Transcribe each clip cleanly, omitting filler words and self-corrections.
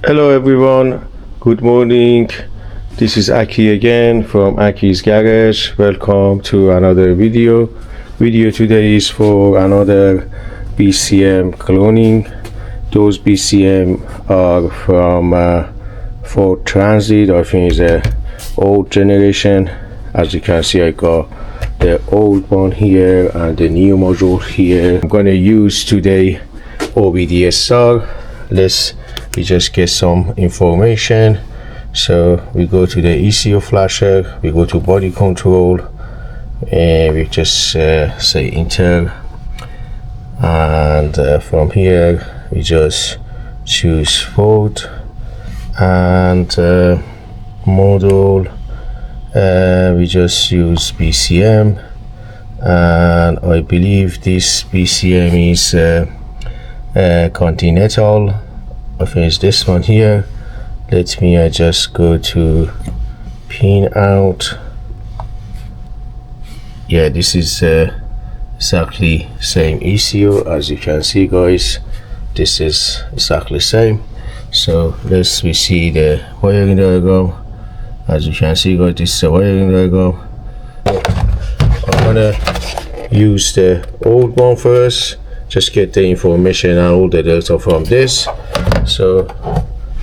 Hello everyone, good morning. This is Aki again from Aki's Garage. Welcome to another video. Today is for another BCM cloning. Those BCM are from Ford Transit. I think it's a old generation. As you can see, I got the old one here and the new module here. I'm gonna use today OBDSTAR. We just get some information. So we go to the ECU flasher, we go to body control, and we just say enter, and from here we just choose Ford and model. We just use BCM, and I believe this BCM is Continental. I think it's this one here. Let me just go to pin out. Yeah, this is exactly same ECU. As you can see, guys, this is exactly same. So we see the wiring diagram. As you can see, guys, this is the wiring diagram. I'm gonna use the old one first, just get the information and all the data from this. So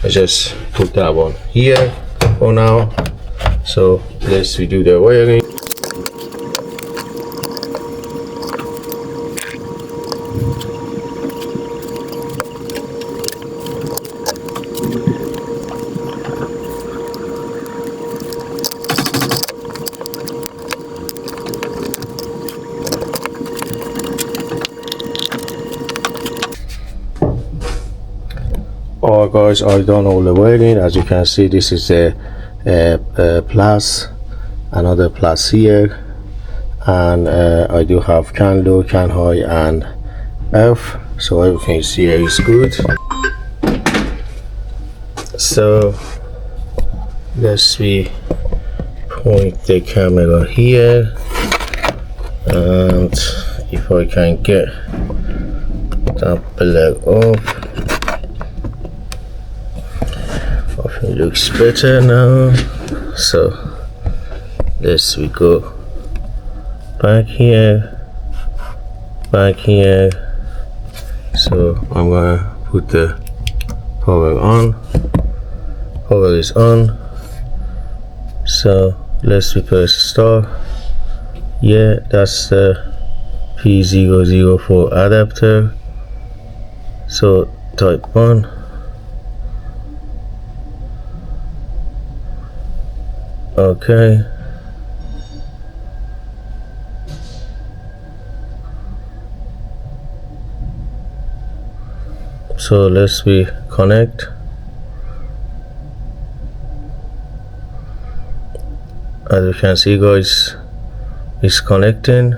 I just put that one here for now. So let's redo the wiring. Alright guys, I've done all the wiring. As you can see, this is a plus, another plus here, and I do have can low, can high, and F. So everything is here is good. So let's point the camera here, and if I can get that plug off. It looks better now. So we go back here. So I'm gonna put the power on. Power is on. So let's press start. Yeah, that's the P004 adapter. So type 1. Okay. So let's connect. As you can see, guys, it's connecting.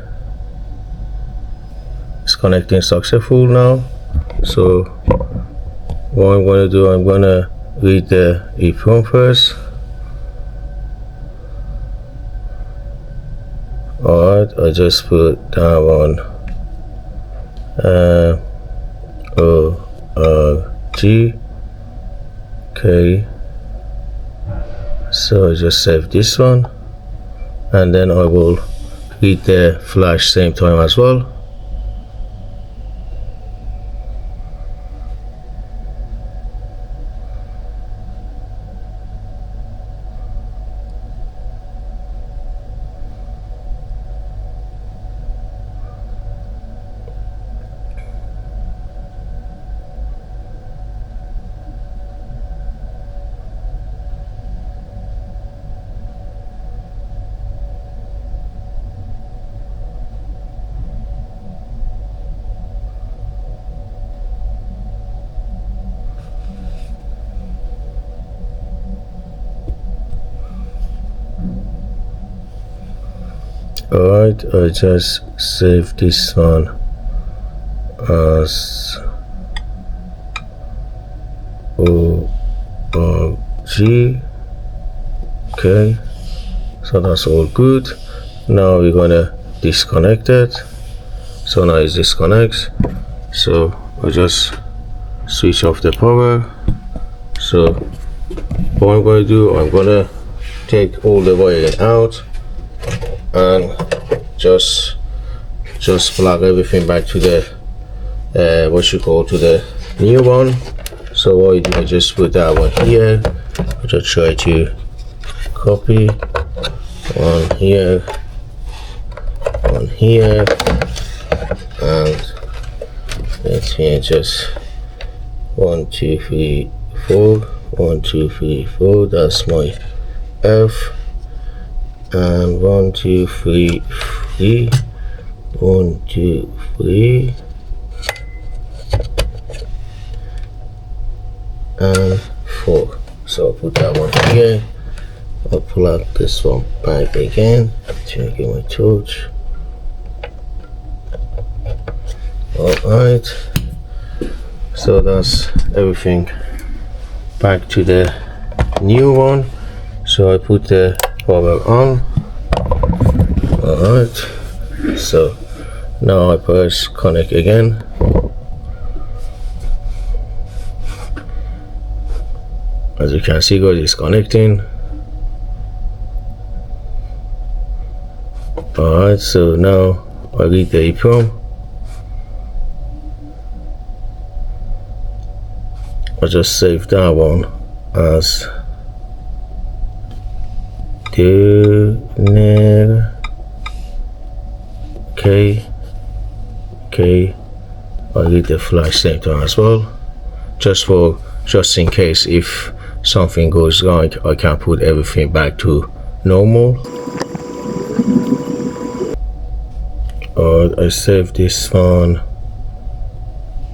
It's connecting successful now. So what I'm going to do, I'm going to read the EEPROM first. Alright, I just put that one ORG. Okay, so I just save this one, and then I will read the flash same time as well. Alright, I just save this one as ORG. Okay, so that's all good. Now we're gonna disconnect it. So now it disconnects. So I just switch off the power. So what I'm going to do, I'm going to take all the wiring out and just plug everything back to the to the new one. So I just put that one here. I just try to copy one here, and let's here just 1 2 3 4 1 2 3 4. That's my F, and 1 2 3 3 1 2 3 and 4. So I'll put that one here. I'll plug this one back again. Check my torch. Alright, so that's everything back to the new one. So I put the power on. Alright, so now I press connect again. As you can see, guys, it's connecting. Alright, so now I read the EEPROM. I just save that one as okay. I read the flash same time as well, just in case if something goes wrong, I can put everything back to normal. I save this one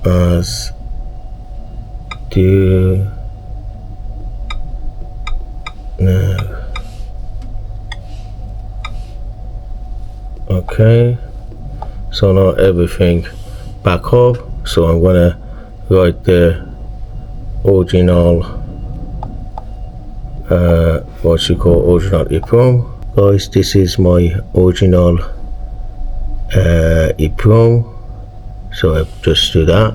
as do now. Okay, so now everything back up. So I'm gonna write the original original EEPROM. Guys, this is my original EEPROM. So I just do that.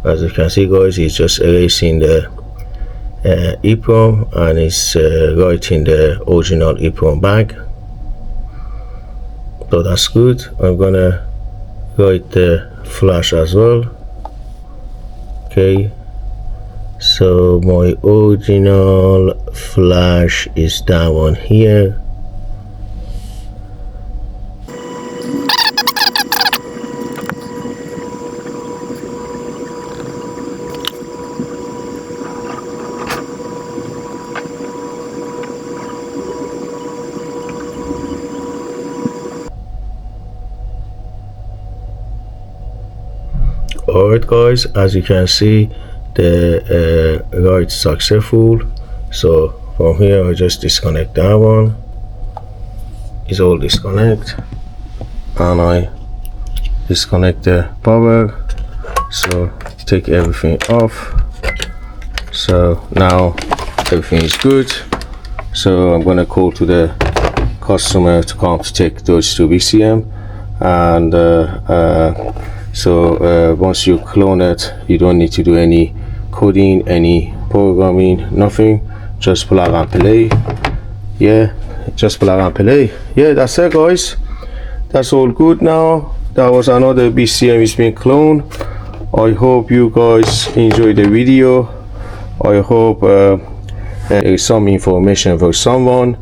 As you can see, guys, it's just erasing the EEPROM and it's writing the original EEPROM back. So that's good. I'm gonna write the flash as well. Okay, so my original flash is that one here. Alright, guys, as you can see, the write successful. So from here I just disconnect that one. It's all disconnect, and I disconnect the power. So take everything off. So now everything is good. So I'm gonna call to the customer to come to take those two BCM, and once you clone it, you don't need to do any coding, any programming, nothing. Just plug and play. Yeah, just plug and play. Yeah, that's it, guys. That's all good now. That was another BCM is being cloned. I hope you guys enjoyed the video. I hope there is some information for someone,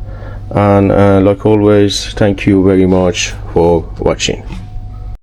and like always, thank you very much for watching.